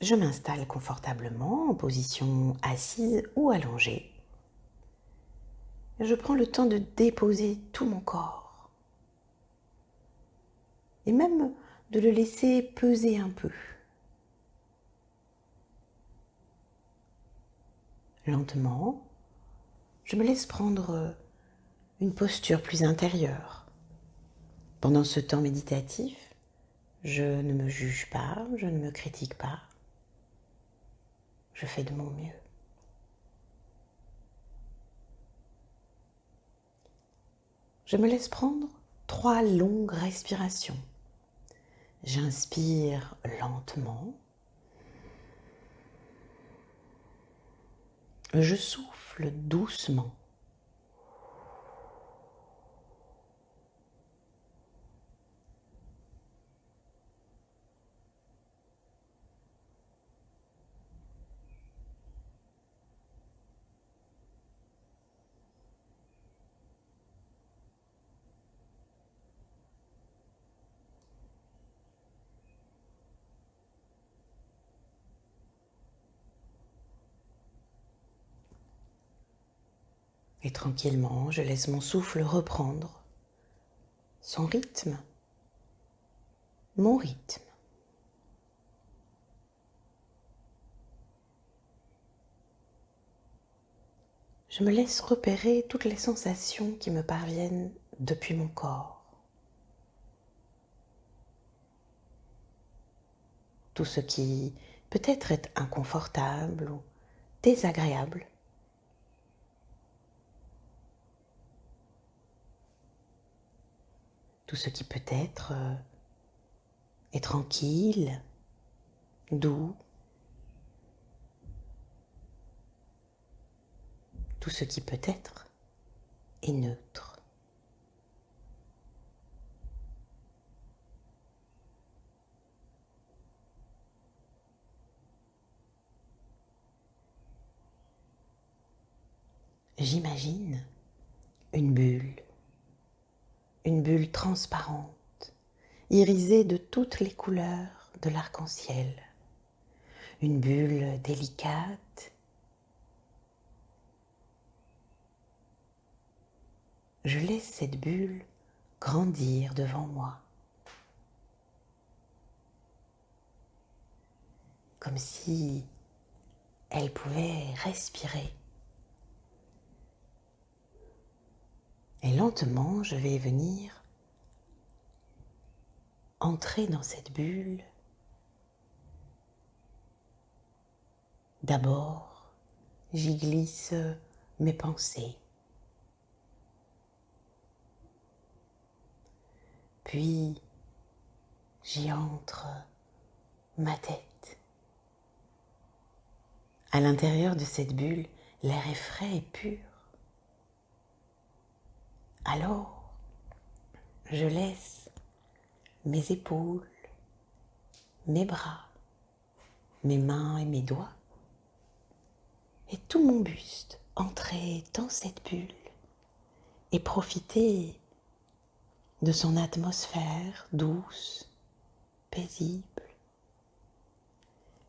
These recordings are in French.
Je m'installe confortablement en position assise ou allongée. Je prends le temps de déposer tout mon corps et même de le laisser peser un peu. Lentement, je me laisse prendre une posture plus intérieure. Pendant ce temps méditatif, je ne me juge pas, je ne me critique pas. Je fais de mon mieux. Je me laisse prendre 3 longues respirations. J'inspire lentement. Je souffle doucement. Et tranquillement, je laisse mon souffle reprendre son rythme, mon rythme. Je me laisse repérer toutes les sensations qui me parviennent depuis mon corps. Tout ce qui peut-être est inconfortable ou désagréable. Tout ce qui peut-être est tranquille, doux. Tout ce qui peut-être est neutre. J'imagine une bulle transparente, irisée de toutes les couleurs de l'arc-en-ciel. Une bulle délicate. Je laisse cette bulle grandir devant moi, comme si elle pouvait respirer. Et lentement, je vais venir entrer dans cette bulle. D'abord, j'y glisse mes pensées. Puis, j'y entre ma tête. À l'intérieur de cette bulle, l'air est frais et pur. Alors, je laisse mes épaules, mes bras, mes mains et mes doigts et tout mon buste entrer dans cette bulle et profiter de son atmosphère douce, paisible.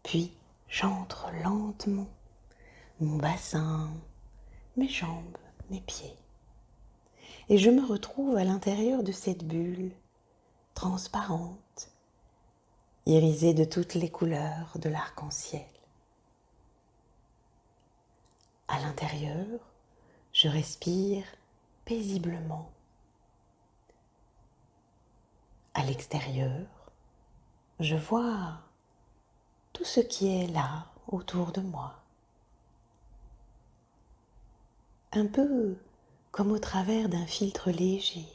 Puis j'entre lentement mon bassin, mes jambes, mes pieds. Et je me retrouve à l'intérieur de cette bulle transparente, irisée de toutes les couleurs de l'arc-en-ciel. À l'intérieur, je respire paisiblement. À l'extérieur, je vois tout ce qui est là autour de moi. Un peu comme au travers d'un filtre léger.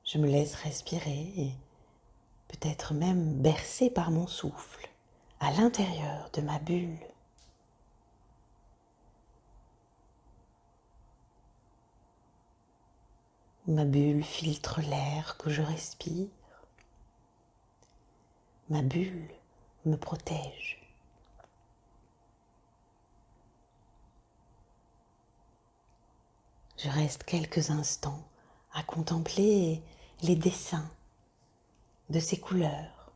Je me laisse respirer et peut-être même bercer par mon souffle à l'intérieur de ma bulle. Ma bulle filtre l'air que je respire. Ma bulle me protège. Je reste quelques instants à contempler les dessins de ses couleurs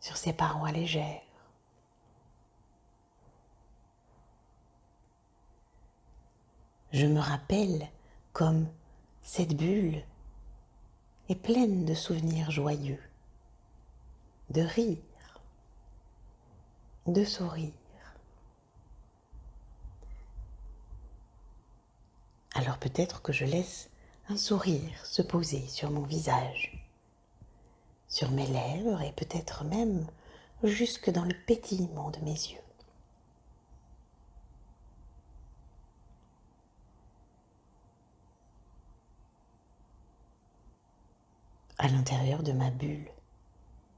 sur ses parois légères. Je me rappelle comme cette bulle est pleine de souvenirs joyeux, de rire, de sourire. Alors peut-être que je laisse un sourire se poser sur mon visage, sur mes lèvres et peut-être même jusque dans le pétillement de mes yeux. À l'intérieur de ma bulle,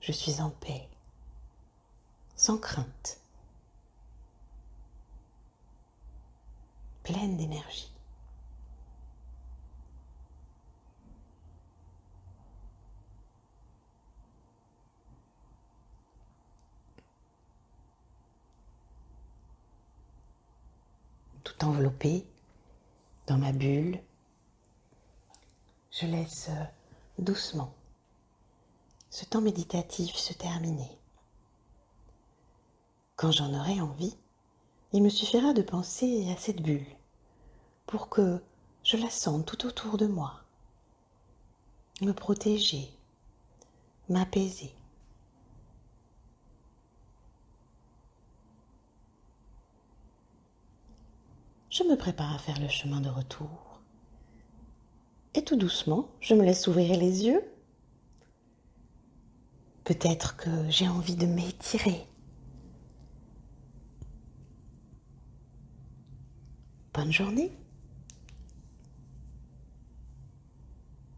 je suis en paix, sans crainte, pleine d'énergie. Tout enveloppée dans ma bulle, je laisse doucement ce temps méditatif se terminer. Quand j'en aurai envie, il me suffira de penser à cette bulle pour que je la sente tout autour de moi, me protéger, m'apaiser. Je me prépare à faire le chemin de retour. Et tout doucement, je me laisse ouvrir les yeux. Peut-être que j'ai envie de m'étirer. Bonne journée.